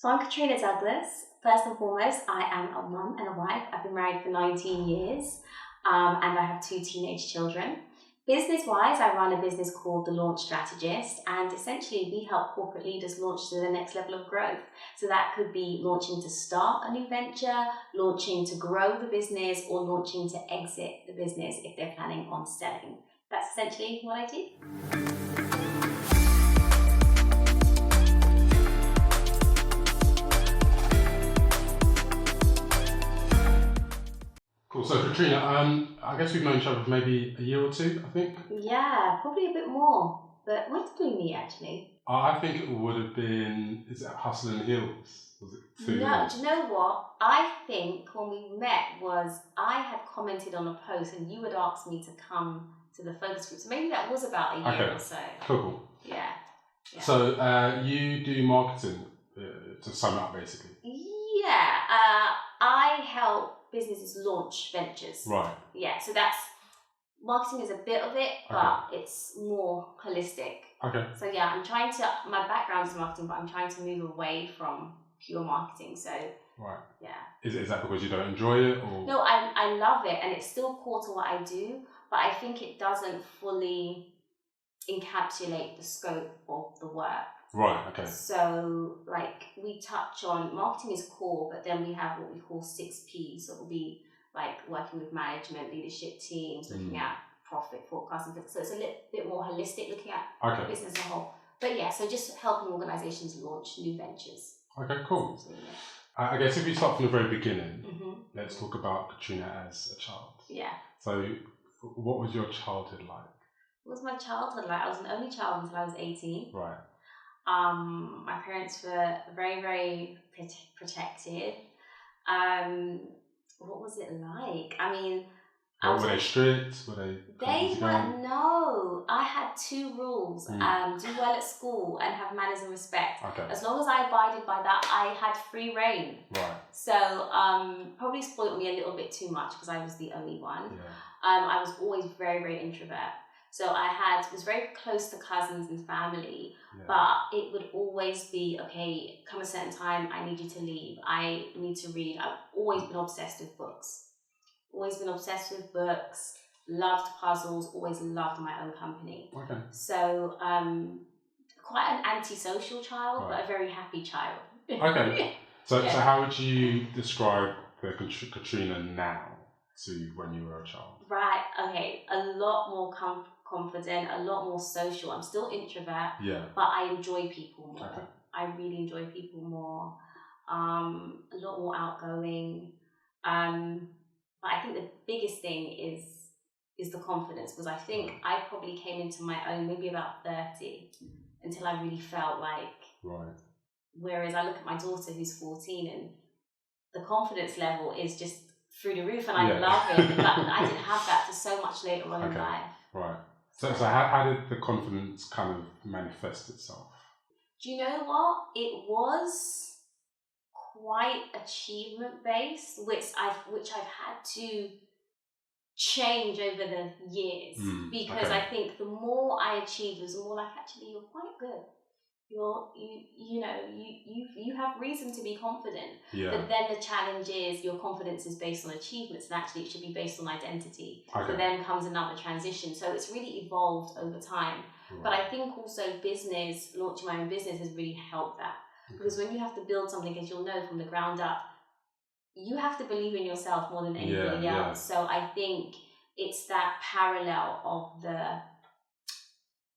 So I'm Katrina Douglas. First and foremost, I am a mum and a wife. I've been married for 19 years and I have 2 teenage children. Business-wise, I run a business called The Launch Strategist, and essentially we help corporate leaders launch to the next level of growth. So that could be launching to start a new venture, launching to grow the business, or launching to exit the business if they're planning on selling. That's essentially what I do. Cool. So Katrina, I guess we've known each other for maybe a year or two, I think. Yeah, probably a bit more. But when did we meet actually? I think it would have been, is it Hustle and Heels? Was it 2 No, years? do you know what? I think when we met was I had commented on a post and you had asked me to come to the focus group. So maybe that was about a year or so. Cool. Yeah. So you do marketing, to sum up basically. Yeah. I help businesses launch ventures. Right. Yeah. So that's marketing is a bit of it, but it's more holistic. Okay. So yeah, my background is marketing, but I'm trying to move away from pure marketing. So right. Yeah. Is that because you don't enjoy it, or? No, I love it, and it's still core to what I do, but I think it doesn't fully encapsulate the scope of the work. Right. Okay. So like we touch on marketing is core, but then we have what we call 6 Ps. So it will be like working with management, leadership teams, looking at profit forecasting. So it's a little bit more holistic, looking at business as a whole. But yeah, so just helping organizations launch new ventures. Okay, cool. I guess if we start from the very beginning, let's talk about Katrina as a child. Yeah. So what was your childhood like? What was my childhood like? I was an only child until I was 18. Right. My parents were very, very protective. What was it like? I mean, were they strict? Were they? They were, no. I had 2 rules: do well at school and have manners and respect. Okay. As long as I abided by that, I had free reign. Right. So probably spoiled me a little bit too much because I was the only one. Yeah. I was always very, very introvert. So I was very close to cousins and family, but it would always be, okay, come a certain time, I need you to leave. I need to read. I've always been obsessed with books. Always been obsessed with books, loved puzzles, always loved my own company. Okay. So quite an antisocial child, but a very happy child. Okay. So how would you describe the Katrina now to when you were a child? Right, okay. A lot more confident, a lot more social. I'm still introvert, but I enjoy people more. Okay. I really enjoy people more. A lot more outgoing. But I think the biggest thing is the confidence, because I think I probably came into my own maybe about 30 until I really felt like. Right. Whereas I look at my daughter who's 14 and the confidence level is just through the roof, and I love it. But I didn't have that for so much later on in life. Right. So how did the confidence kind of manifest itself? Do you know what? It was quite achievement based, which I've had to change over the years, because I think the more I achieved was the more like, actually, you're quite good. You have reason to be confident. Yeah. But then the challenge is your confidence is based on achievements, and actually it should be based on identity. Okay. So then comes another transition. So it's really evolved over time. Right. But I think also launching my own business has really helped that. Because when you have to build something, as you'll know, from the ground up, you have to believe in yourself more than anybody else. So I think it's that parallel of the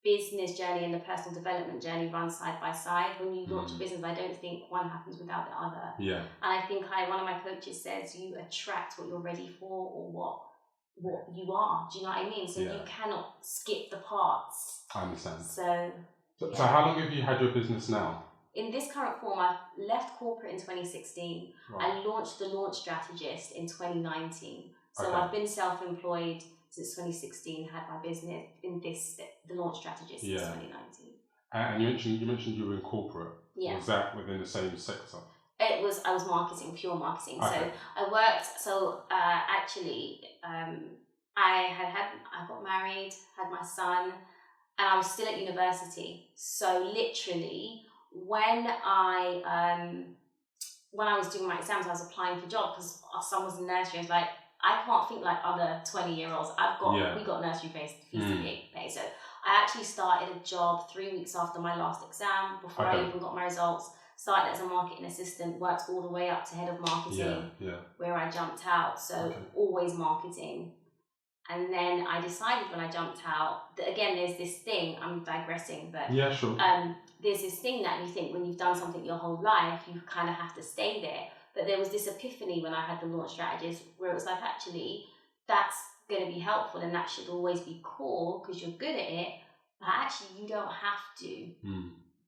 business journey and the personal development journey run side by side. When you launch a business, I don't think one happens without the other. Yeah. And I think one of my coaches says you attract what you're ready for, or what you are. Do you know what I mean? So you cannot skip the parts. I understand. So how long have you had your business now? In this current form, I left corporate in 2016. Right. I launched The Launch Strategist in 2019. So I've been self-employed since 2016, had my business in The Launch Strategist since 2019. And you mentioned you were in corporate. Yeah. Was that within the same sector? I was marketing, pure marketing. Okay. So I got married, had my son, and I was still at university. So literally, when I was doing my exams, I was applying for jobs because our son was in nursery. I was like, I can't think like other 20-year-olds. We got nursery fees to pay. So I actually started a job 3 weeks after my last exam, before I even got my results. Started as a marketing assistant, worked all the way up to head of marketing, where I jumped out. So always marketing. And then I decided when I jumped out that, again, there's this thing, I'm digressing, but there's this thing that you think when you've done something your whole life, you kind of have to stay there. But there was this epiphany when I had the launch strategist where it was like, actually, that's going to be helpful and that should always be core because you're good at it. But actually, you don't have to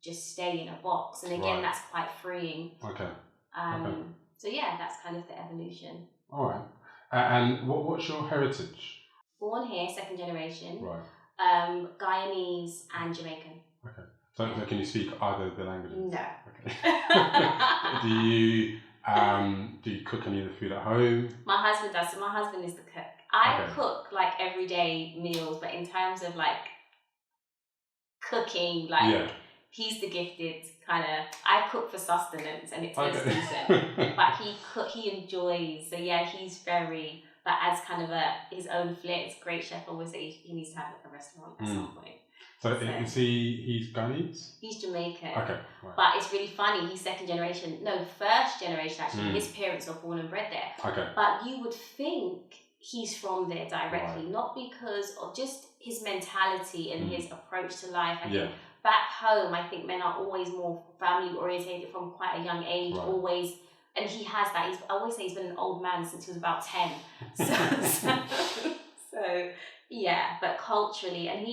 just stay in a box. And again, that's quite freeing. So yeah, that's kind of the evolution. All right. And what's your heritage? Born here, second generation. Guyanese and Jamaican. Okay. So can you speak either of the languages? No. Okay. Do you cook any of the food at home? My husband does. So my husband is the cook. I cook like everyday meals, but in terms of like cooking, like he's the gifted kind of. I cook for sustenance and it's decent, but he enjoys. So yeah, he's very. But as kind of his own flair, it's great chef always say he needs to have a restaurant at some point. So is he's Guyanese? He's Jamaican. Okay. Right. But it's really funny, he's second generation. No, first generation actually. His parents are born and bred there. Okay. But you would think he's from there directly, not because of just his mentality and his approach to life. I think back home, I think men are always more family orientated from quite a young age, always. And he has that. I always say he's been an old man since he was about 10. So yeah, but culturally, and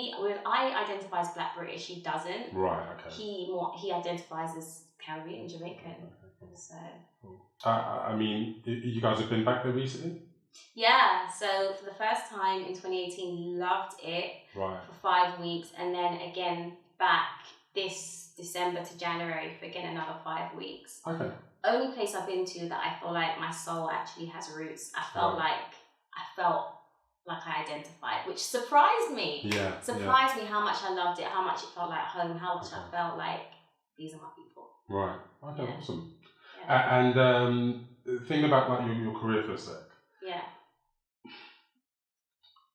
I identify as Black British. He doesn't. Right. Okay. He identifies as Caribbean, Jamaican. Okay. So. Cool. I mean, you guys have been back there recently? Yeah. So for the first time in 2018, loved it. Right. For 5 weeks, and then again back this December to January for again another 5 weeks. Okay. Only place I've been to that I feel like my soul actually has roots. I felt like I identified, which surprised me. Surprised me how much I loved it, how much it felt like home, how much I felt like these are my people. Right. Okay. Awesome. Yeah. And the thing about like your career for a sec. Yeah.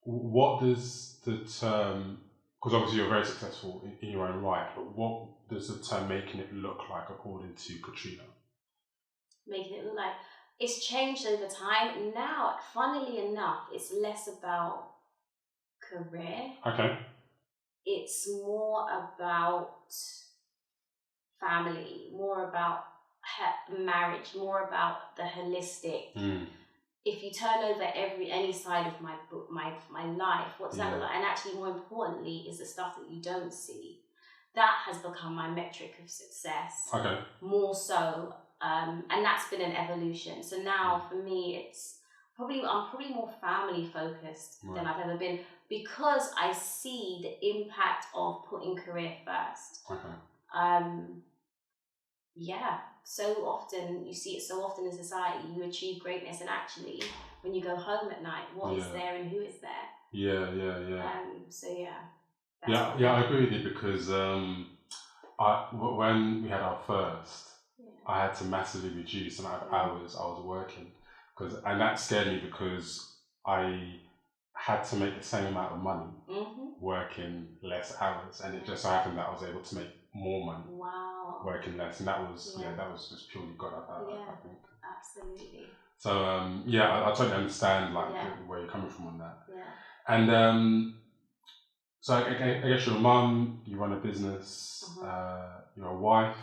What does the term? Because obviously you're very successful in your own right, but what does the term making it look like according to Katrina? Making it look like it's changed over time. Now, funnily enough, it's less about career. Okay. It's more about family, more about marriage, more about the holistic. If you turn over any side of my book, my life, what does that look like? And actually, more importantly, is the stuff that you don't see. That has become my metric of success. Okay. More so. And that's been an evolution. So now for me, I'm probably more family focused than I've ever been because I see the impact of putting career first. Okay. So often you see it so often in society, you achieve greatness, and actually when you go home at night, what is there and who is there? Yeah. I agree with you because when we had our first. I had to massively reduce the amount of hours I was working, and that scared me because I had to make the same amount of money working less hours, and it just so happened that I was able to make more money working less, and that was just purely God I think. Absolutely. So I totally understand where you're coming from on that. Yeah. And so I guess you're a mum, you run a business, you're a wife.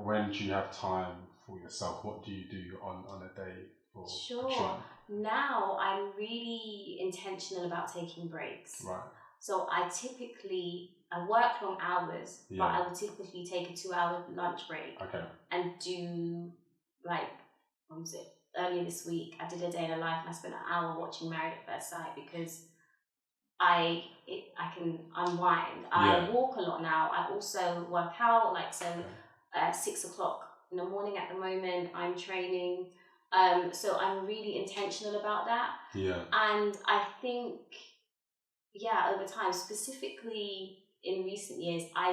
When do you have time for yourself? What do you do on a day for Katrina? Now I'm really intentional about taking breaks. Right. So I work long hours, but I will typically take a 2-hour lunch break. Okay. And do earlier this week I did a day in a life and I spent an hour watching Married at First Sight because I can unwind. I walk a lot now. I also work out 6 o'clock in the morning at the moment. I'm training. So I'm really intentional about that. Yeah. And I think, over time, specifically in recent years, I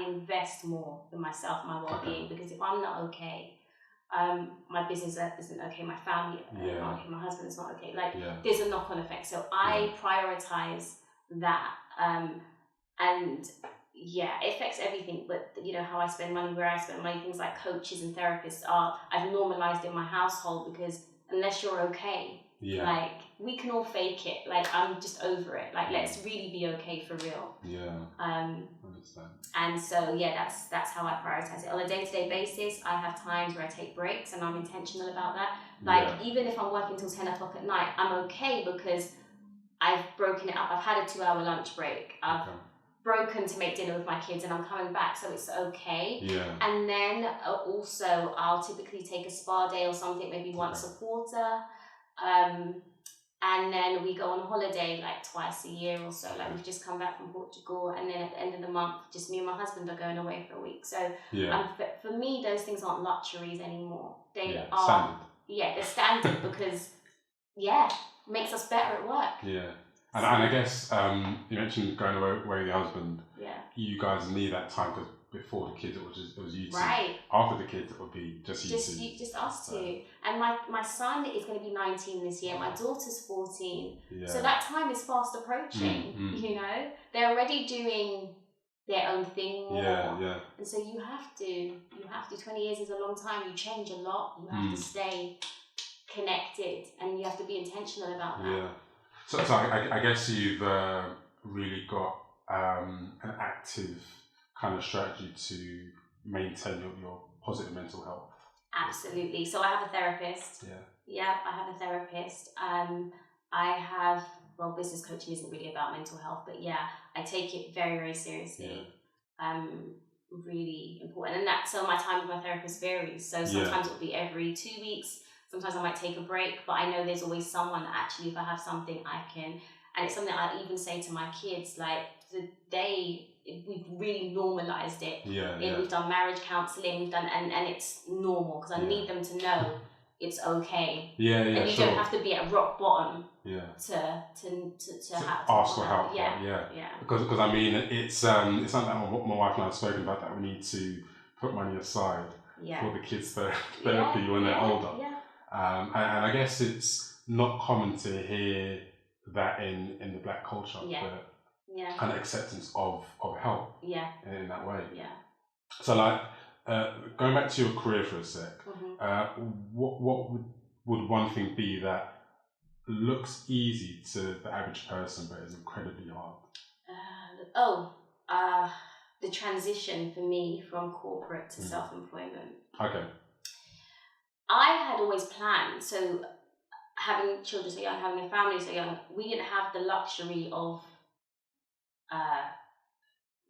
invest more in myself, my well-being, because if I'm not okay, my business isn't okay, my family is not okay, my husband is not okay. Like there's a knock-on effect. So I prioritize that, and it affects everything. But you know how I spend money, where I spend money, things like coaches and therapists I've normalized in my household, because unless you're okay, like we can all fake it. Like I'm just over it. Like let's really be okay for real. Understand. And so that's how I prioritize it on a day-to-day basis. I have times where I take breaks, and I'm intentional about that. Like even if I'm working till 10 o'clock at night, I'm okay because I've broken it up. I've had a 2-hour lunch break. I've broken to make dinner with my kids, and I'm coming back, so it's okay. And then also I'll typically take a spa day or something, maybe once a quarter. And then we go on holiday like twice a year or so. Like we've just come back from Portugal, and then at the end of the month, just me and my husband are going away for a week. So for me, those things aren't luxuries anymore. They are standard. They're standard because makes us better at work. And I guess you mentioned going away with your husband. You guys need that time, because before the kids it was you two. After the kids it would be just you two. Just us two. And my son is going to be 19 this year. My daughter's 14. So that time is fast approaching. You know, they're already doing their own thing more. And so you have to. 20 years is a long time. You change a lot. You have to stay connected, and you have to be intentional about that. So I guess you've really got an active kind of strategy to maintain your positive mental health. Absolutely. So I have a therapist. I have a therapist. I have, business coaching isn't really about mental health, but I take it very, very seriously. Really important. And so my time with my therapist varies. So sometimes it'll be every 2 weeks. Sometimes I might take a break, but I know there's always someone that actually, if I have something, I can, and it's something I even say to my kids, like we've really normalized it. We've done marriage counselling, we've done, and it's normal, because I need them to know it's okay. And you don't have to be at rock bottom to have to ask for help. Because I mean, it's something that my wife and I have spoken about, that we need to put money aside for the kids' therapy when they're older. And I guess it's not common to hear that in the Black culture, the kind of acceptance of help in that way. So like, going back to your career for a sec, what would one thing be that looks easy to the average person but is incredibly hard? The transition for me from corporate to self-employment. I had always planned, so having children so young, having a family so young, we didn't have the luxury of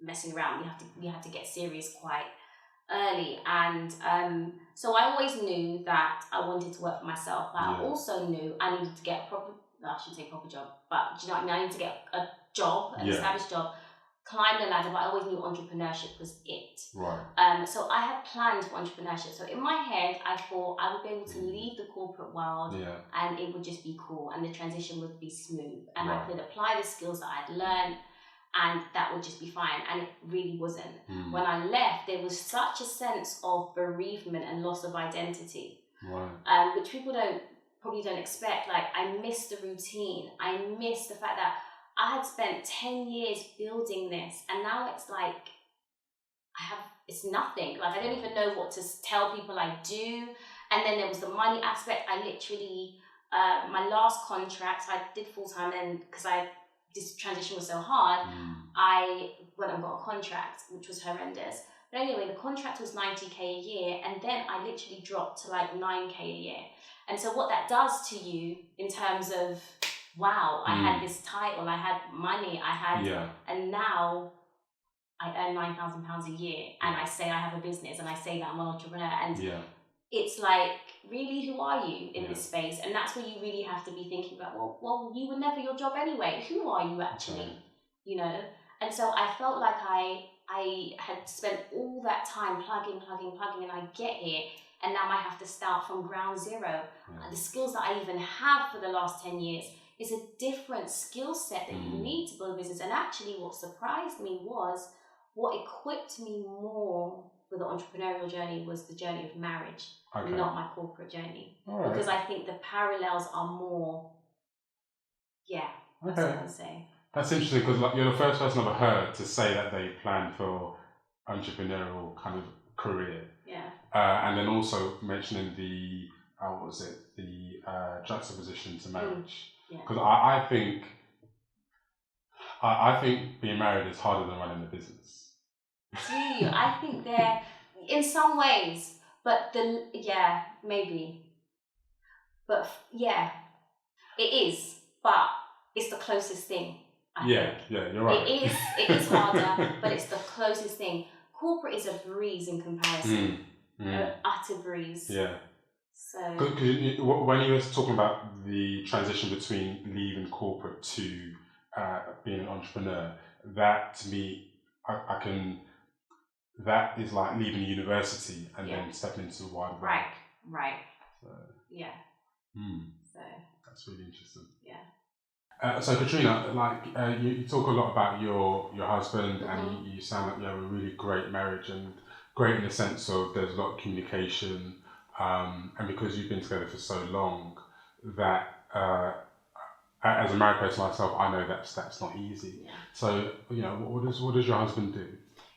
messing around. We had to get serious quite early, and so I always knew that I wanted to work for myself, but I also knew I needed to get a proper, I shouldn't say proper job, but do you know what I mean? I needed to get a job, an established job, climb the ladder, but I always knew entrepreneurship was it. So I had planned for entrepreneurship. So in my head, I thought I would be able to leave the corporate world and it would just be cool, and the transition would be smooth, and I could apply the skills that I'd learned, and that would just be fine. And it really wasn't. When I left, there was such a sense of bereavement and loss of identity, which people probably don't expect. Like, I missed the routine. I missed the fact that I had spent 10 years building this, and now it's like it's nothing. Like, I don't even know what to tell people I do. And then there was the money aspect. I literally, my last contract, I did full-time, and because this transition was so hard, I went and got a contract, which was horrendous. But anyway, the contract was 90k a year, and then I literally dropped to like 9k a year. And so what that does to you in terms of, wow, I had this title, I had money, and now I earn £9,000 a year, and I say I have a business, and I say that I'm an entrepreneur, and it's like, really, who are you in this space? And that's where you really have to be thinking about, well, you were never your job anyway. Who are you actually? You know? And so I felt like I had spent all that time plugging, and I get here, and now I have to start from ground zero. The skills that I even have for the last 10 years It's a different skill set that you need to build a business. And actually what surprised me was what equipped me more with the entrepreneurial journey was the journey of marriage, not my corporate journey. Right. Because I think the parallels are more, that's what I would say. That's interesting, because like, you're the first person I've heard to say that they plan for entrepreneurial kind of career. Yeah. And then also mentioning the juxtaposition to marriage. Because I think being married is harder than running a business. Do you? I think they're in some ways, but maybe. But it is. But it's the closest thing. I think. You're right. It is harder, but it's the closest thing. Corporate is a breeze in comparison. An utter breeze. Yeah. So. When you were talking about the transition between leaving corporate to being an entrepreneur, that to me, that is like leaving university and then stepping into the wide world. Right. So. Yeah. So. That's really interesting. Yeah. So Katrina, like you talk a lot about your husband, and you sound like you have a really great marriage, and great in the sense of there's a lot of communication, and because you've been together for so long, that as a married person myself, I know that's not easy. Yeah. So what does your husband do?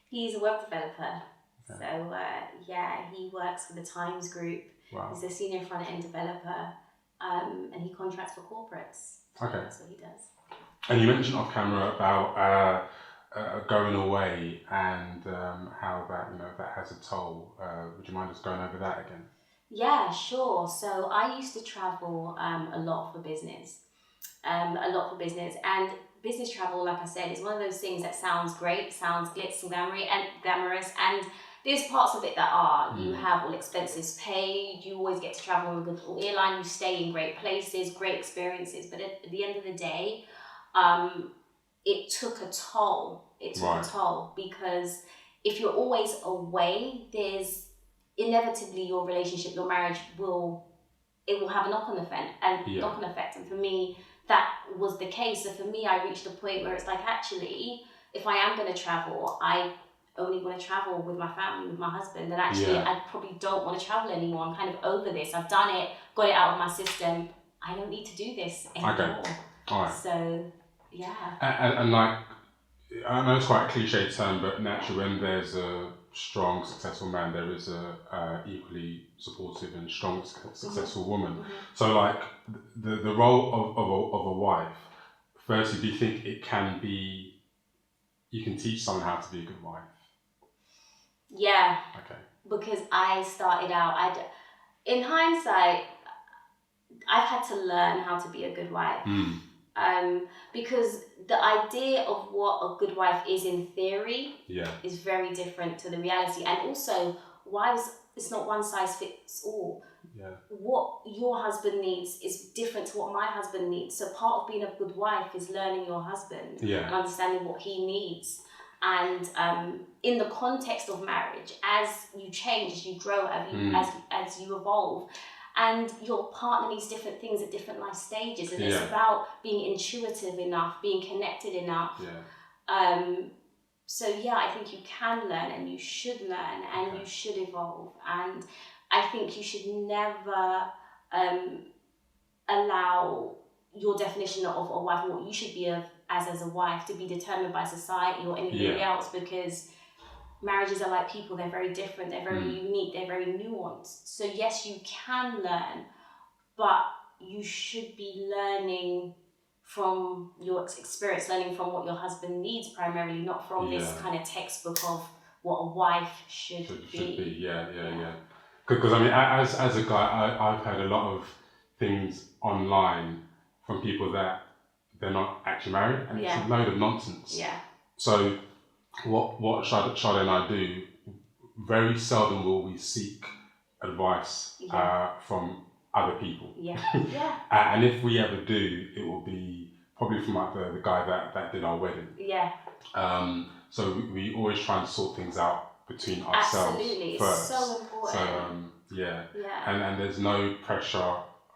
He's a web developer. Okay. So he works for the Times Group. Wow. He's a senior front end developer, and he contracts for corporates. Okay. That's what he does. And you mentioned off camera about going away and how that has a toll. Would you mind just going over that again? Yeah, sure. So I used to travel a lot for business. And business travel, like I said, is one of those things that sounds great, sounds glitz and glamorous, and there's parts of it that are. You have all expenses paid, you always get to travel on a good airline, you stay in great places, great experiences, but at the end of the day, it took a toll. It took a toll, because if you're always away, there's inevitably your relationship, your marriage will have a knock-on effect. And for me, that was the case. So for me, I reached a point where it's like, actually, if I am going to travel, I only want to travel with my family, with my husband, and actually I probably don't want to travel anymore. I'm kind of over this. I've done it, got it out of my system. I don't need to do this anymore. Okay. All right. So, And like, I know it's quite a cliche term, but naturally when there's a strong, successful man, there is a equally supportive and strong, successful woman. So like, the role of a wife, firstly, do you think you can teach someone how to be a good wife? Yeah. Okay. Because I started out, in hindsight, I've had to learn how to be a good wife. Because the idea of what a good wife is in theory is very different to the reality. And also, wives, it's not one size fits all. Yeah. What your husband needs is different to what my husband needs. So part of being a good wife is learning your husband and understanding what he needs. And in the context of marriage, as you change, as you grow, as you evolve, and your partner needs different things at different life stages, and it's about being intuitive enough, being connected enough. So I think you can learn, and you should learn, and you should evolve. And I think you should never allow your definition of a wife, and what you should be as a wife, to be determined by society or anybody else, because marriages are like people. They're very different, they're very unique, they're very nuanced. So yes, you can learn, but you should be learning from your experience, learning from what your husband needs primarily, not from this kind of textbook of what a wife should be. Yeah. Because I mean, as a guy, I've heard a lot of things online from people that they're not actually married, and it's a load of nonsense. Yeah. So what Charlotte and I do, very seldom will we seek advice from other people. And if we ever do, it will be probably from like the guy that did our wedding. So we always try and sort things out between ourselves. Absolutely. First. It's so important. So and there's no pressure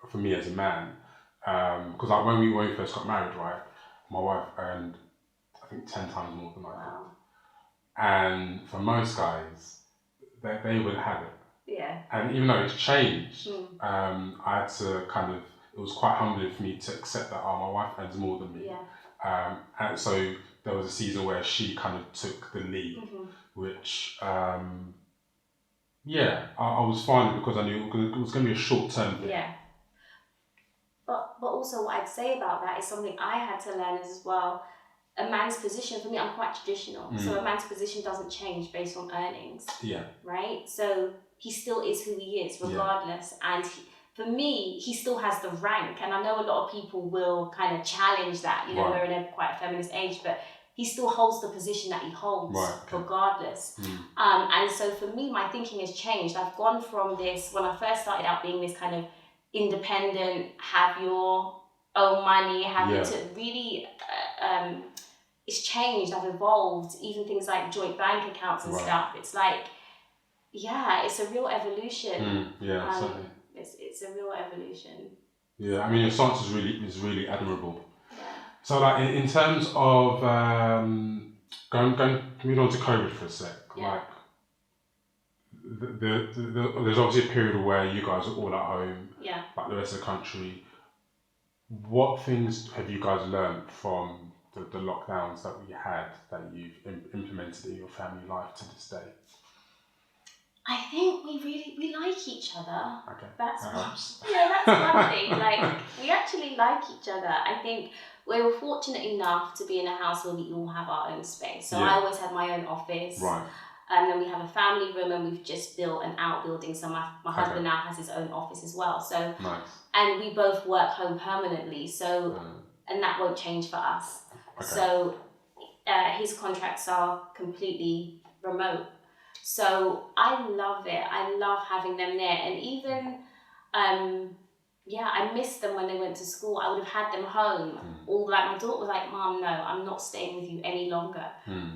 for me as a man because like when we first got married, right, my wife earned, I think, 10 times more than I did. And for most guys, they would have it. Yeah. And even though it's changed, I had to it was quite humbling for me to accept that, my wife earns more than me. Yeah. And so there was a season where she kind of took the lead, which, I was fine because I knew it was going to be a short-term thing. Yeah. But also what I'd say about that is something I had to learn as well. A man's position, for me, I'm quite traditional. So a man's position doesn't change based on earnings. Yeah. Right? So he still is who he is, regardless. Yeah. And for me, he still has the rank. And I know a lot of people will kind of challenge that. You know, we're in a quite feminist age, but he still holds the position that he holds, regardless. And so for me, my thinking has changed. I've gone from this, when I first started out, being this kind of independent, have your own money, to really... it's changed, I've evolved, even things like joint bank accounts and stuff. It's like, it's a real evolution. Certainly. It's a real evolution. Yeah, I mean, your stance is really admirable. Yeah. So, like, in terms of moving on to COVID for a sec, like, there's obviously a period where you guys are all at home, like the rest of the country. What things have you guys learned from the lockdowns that we had that you've implemented in your family life to this day? I think we like each other. Okay. That's one thing. Like, we actually like each other. I think we were fortunate enough to be in a house where we all have our own space. So I always had my own office. Right. And then we have a family room, and we've just built an outbuilding. So my husband now has his own office as well. So nice. And we both work home permanently. So and that won't change for us. Okay. So his contracts are completely remote. So I love it. I love having them there. And even, I missed them when they went to school. I would have had them home. My daughter was like, Mom, no, I'm not staying with you any longer.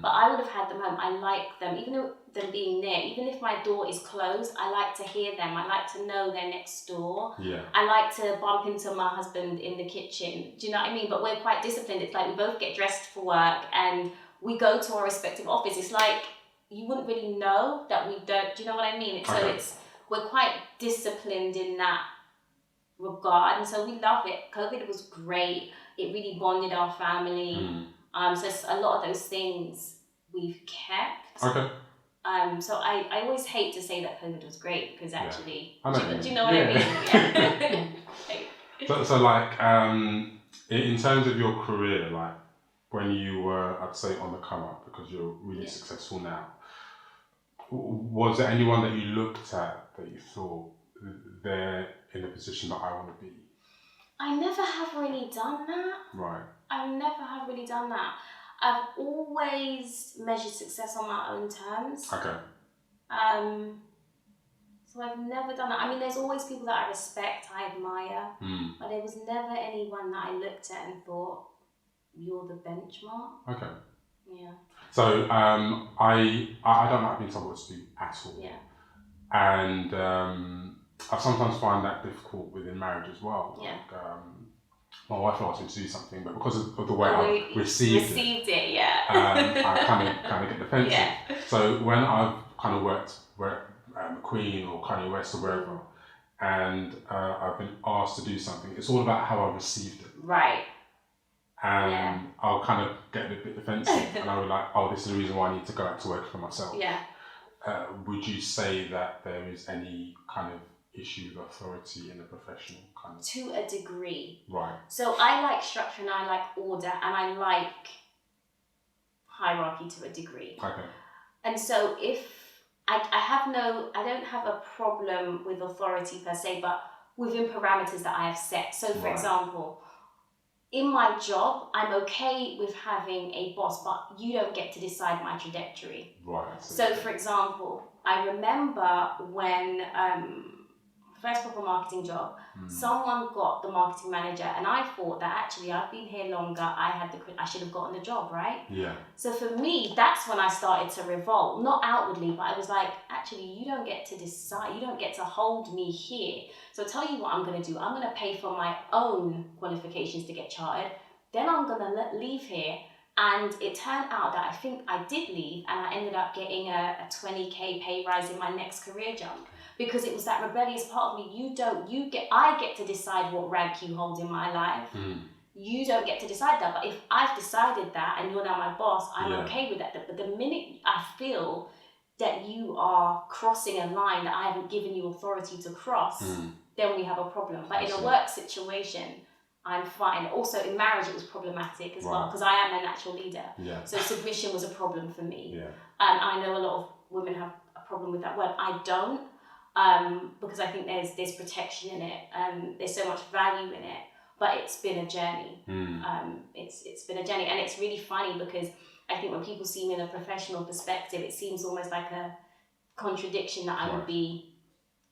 But I would have had them home. I like them, even though them being there. Even if my door is closed, I like to hear them. I like to know they're next door. Yeah. I like to bump into my husband in the kitchen. Do you know what I mean? But we're quite disciplined. It's like we both get dressed for work and we go to our respective office. It's like you wouldn't really know that we don't. Do you know what I mean? So we're quite disciplined in that regard, and so we love it. COVID was great. It really bonded our family. So a lot of those things we've kept. Okay. So I always hate to say that COVID was great because actually, do you know what I mean? Yeah. So like, in terms of your career, like when you were, I'd say, on the come up, because you're really successful now, was there anyone that you looked at that you thought they're in a position that I want to be? I never have really done that. Right. I never have really done that. I've always measured success on my own terms. Okay. So I've never done that. I mean, there's always people that I respect, I admire, but there was never anyone that I looked at and thought, you're the benchmark. Okay. Yeah. So I don't like being told what to do at all. Yeah. And I sometimes find that difficult within marriage as well. Yeah. Like, my wife asked me to do something, but because of the way I received it, I kind of get defensive. Yeah. So when I've kind of worked Queen or Kanye West or wherever, and I've been asked to do something, it's all about how I received it. Right. And I'll kind of get a bit defensive, and I'll be like, "Oh, this is the reason why I need to go out to work for myself." Yeah. Would you say that there is any kind of issue with authority in a professional kind of? To a degree. Right. So I like structure and I like order and I like hierarchy to a degree. Okay. And so if I don't have a problem with authority per se, but within parameters that I have set. So for example, in my job, I'm okay with having a boss, but you don't get to decide my trajectory. Right. So for example, I remember when, first proper marketing job. Someone got the marketing manager, and I thought that actually I've been here longer. I should have gotten the job, right? Yeah. So for me, that's when I started to revolt, not outwardly, but I was like, actually, you don't get to decide. You don't get to hold me here. So I'll tell you what I'm going to do. I'm going to pay for my own qualifications to get chartered. Then I'm going to leave here. And it turned out that I think I did leave, and I ended up getting a 20k pay rise in my next career jump, because it was that rebellious part of me. I get to decide what rank you hold in my life. You don't get to decide that. But if I've decided that and you're now my boss, I'm okay with that. But the minute I feel that you are crossing a line that I haven't given you authority to cross, then we have a problem. But in a work situation, I'm fine. Also, in marriage, it was problematic as well, because I am a natural leader. Yeah. So submission was a problem for me. Yeah. I know a lot of women have a problem with that word. I don't, because I think there's protection in it. There's so much value in it. But it's been a journey. It's been a journey, and it's really funny because I think when people see me in a professional perspective, it seems almost like a contradiction that I would be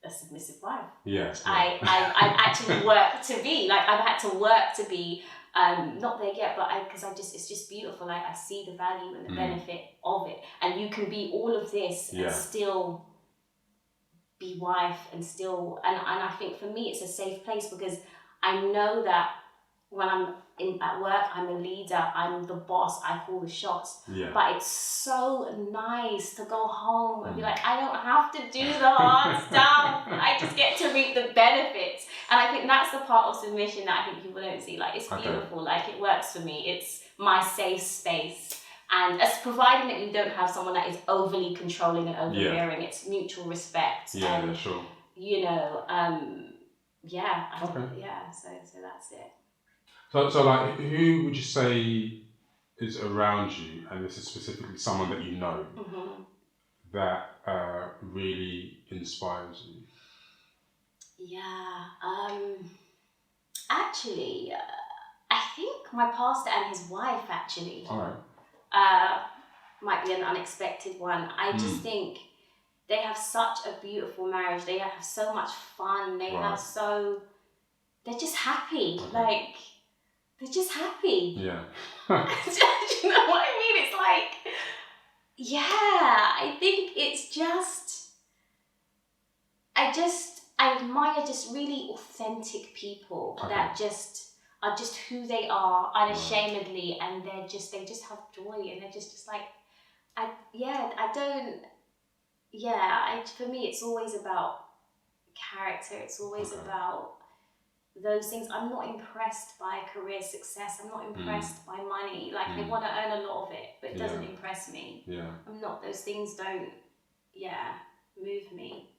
a submissive wife. Yeah. I've actually worked to be. Like, I've had to work to be, not there yet, but it's just beautiful. Like, I see the value and the benefit of it. And you can be all of this and still be wife and I think for me it's a safe place, because I know that when I'm at work, I'm a leader, I'm the boss, I call the shots. Yeah. But it's so nice to go home and be like, I don't have to do the hard stuff. I just get to reap the benefits. And I think that's the part of submission that I think people don't see. Like, it's beautiful. Like, it works for me. It's my safe space. And as providing that you don't have someone that is overly controlling and overbearing, it's mutual respect. Yeah, and, sure. You know, so that's it. So like, who would you say is around you, and this is specifically someone that you know, that really inspires you? Yeah, actually, I think my pastor and his wife, actually. All right. Might be an unexpected one. I just think they have such a beautiful marriage. They have so much fun. They're just happy. Okay. Like, they're just happy. Yeah. You know what I mean? It's like, I think it's just, I admire just really authentic people that just are just who they are unashamedly, and they just have joy, and they're just like, for me it's always about character. It's always about those things. I'm not impressed by career success. I'm not impressed by money. Like, I want to earn a lot of it, but it doesn't impress me. Yeah. Those things don't, move me.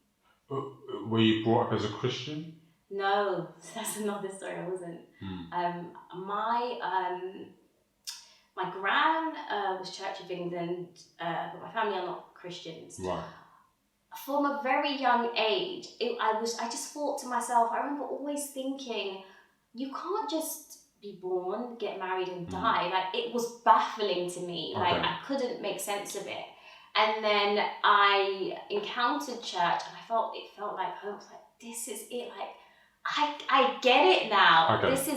Were you brought up as a Christian? No, that's another story. I wasn't. My gran was Church of England, but my family are not Christians. Right. From a very young age, I just thought to myself, I remember always thinking, you can't just be born, get married and die. Like, it was baffling to me. Okay. Like, I couldn't make sense of it. And then I encountered church, and it felt like home. I was like, this is it. Like, I get it now. Okay. This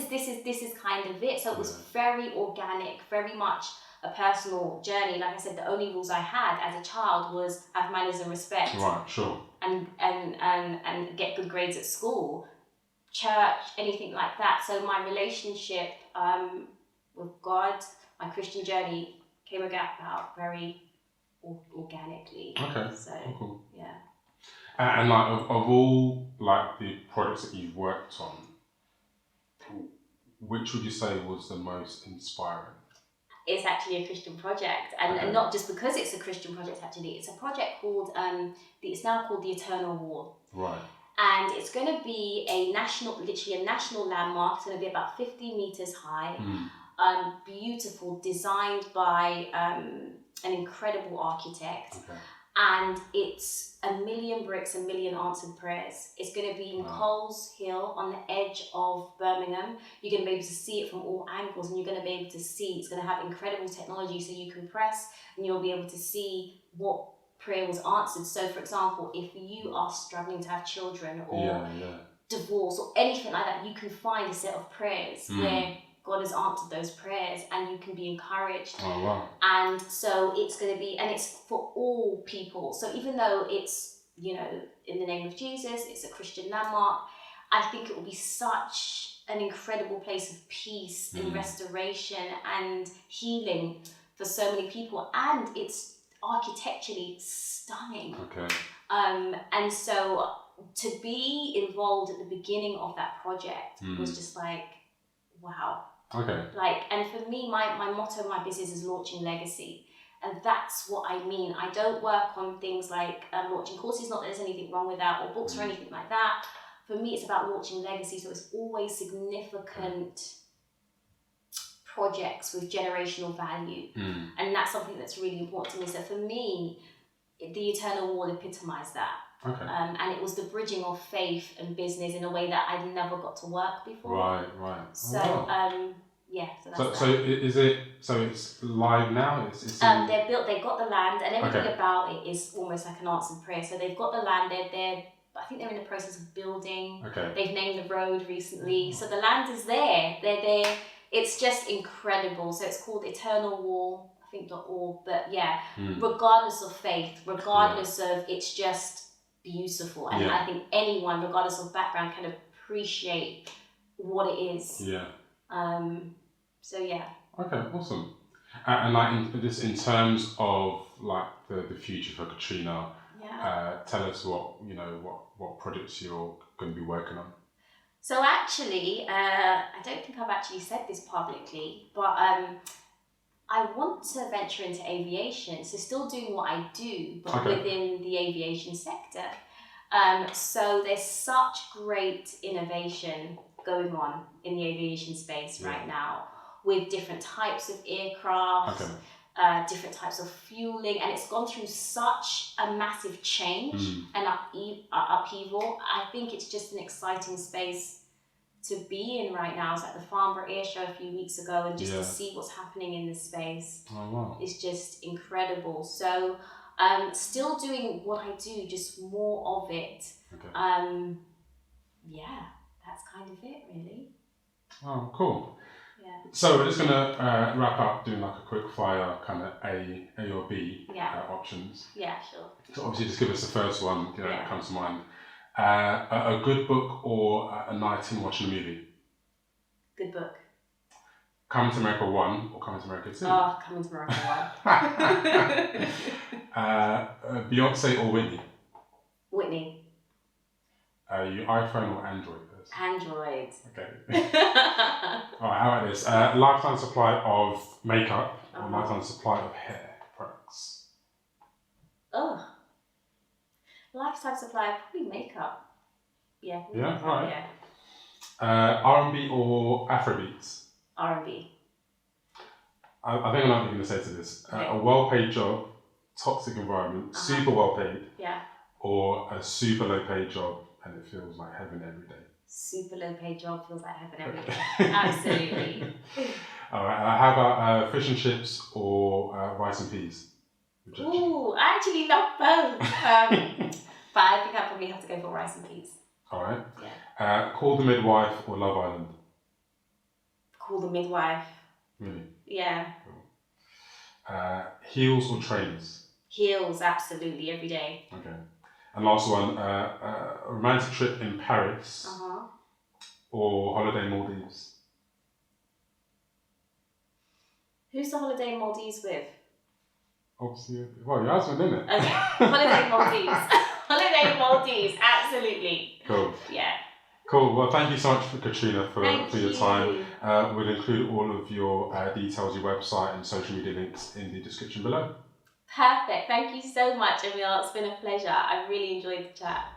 is kind of it. So it was very organic, very much a personal journey. Like I said, the only rules I had as a child was have manners and respect. Right, sure. And get good grades at school, church, anything like that. So my relationship with God, my Christian journey came about very organically. Okay. So cool. Yeah. And like of all like the projects that you've worked on, which would you say was the most inspiring? It's actually a Christian project, and not just because it's a Christian project. Actually, it's a project called it's now called the Eternal Wall. Right. And it's going to be literally a national landmark. It's going to be about 50 meters high. Beautiful, designed by an incredible architect. Okay. And it's 1 million bricks, 1 million answered prayers. It's going to be in Coles Hill on the edge of Birmingham. You're going to be able to see it from all angles, and you're going to be able to see, it's going to have incredible technology, so you can press and you'll be able to see what prayer was answered. So, for example, if you are struggling to have children or divorce or anything like that, you can find a set of prayers where God has answered those prayers and you can be encouraged. Oh, wow. And so it's going to be, and it's for all people. So even though it's, you know, in the name of Jesus, it's a Christian landmark, I think it will be such an incredible place of peace and restoration and healing for so many people. And it's architecturally stunning. Okay. And so to be involved at the beginning of that project was just like, wow. Okay. Like, and for me, my motto of my business is launching legacy. And that's what I mean. I don't work on things like launching courses, not that there's anything wrong with that, or books or anything like that. For me, it's about launching legacy. So it's always significant projects with generational value. And that's something that's really important to me. So for me, the Eternal Wall epitomized that. Okay. And it was the bridging of faith and business in a way that I'd never got to work before. Right. So, yeah. So that's so is it? So it's live now. They're built. They've got the land, and everything about it is almost like an answered prayer. So they've got the land. I think they're in the process of building. Okay. They've named the road recently, so the land is there. They're there. It's just incredible. So it's called Eternal Wall, I think .org. But yeah, regardless of faith, regardless of, it's just beautiful, and I think anyone, regardless of background, can appreciate what it is. Yeah. So yeah. Okay, awesome. And like in terms of like the future for Katrina, tell us what projects you're going to be working on. So actually, I don't think I've actually said this publicly, but I want to venture into aviation, so still doing what I do, but within the aviation sector. So there's such great innovation going on in the aviation space right now, with different types of aircraft, different types of fueling, and it's gone through such a massive change and upheaval. I think it's just an exciting space to be in right now. It's at the Farnborough Air Show a few weeks ago, and just to see what's happening in this space is just incredible. So still doing what I do, just more of it. Yeah, that's kind of it really. Oh, cool. Yeah. So we're just going to wrap up doing like a quick fire kind of A or B options. Yeah, sure. So obviously just give us the first one that comes to mind. A good book or a night in watching a movie? Good book. Coming to America 1 or Coming to America 2? Oh, Coming to America 1. Beyonce or Whitney? Whitney. You iPhone or Android? Android. Okay. Alright, how about this? Lifetime supply of makeup or lifetime supply of hair products? Oh. Lifetime supply, probably makeup. Yeah. Yeah, alright. R&B or Afrobeats? R&B. I think I know what you're going to say to this. A well-paid job, toxic environment, super well-paid, or a super low-paid job and it feels like heaven every day? Super low-paid job feels like heaven every day. Absolutely. All right. How about fish and chips or rice and peas? Ooh, I actually love both. But I think I probably have to go for rice and peas. All right. Yeah. Call the Midwife or Love Island? Call the Midwife. Really? Yeah. Cool. Heels or trainers? Heels, absolutely, every day. Okay. And last one, a romantic trip in Paris or holiday Maldives? Who's the holiday Maldives with? Obviously, well, your husband, isn't it? Okay, holiday Maldives. Holiday Maldives, absolutely. Cool. Yeah. Cool. Well, thank you so much, Katrina, for your time. We'll include all of your details, your website and social media links in the description below. Perfect. Thank you so much, Emil. It's been a pleasure. I really enjoyed the chat.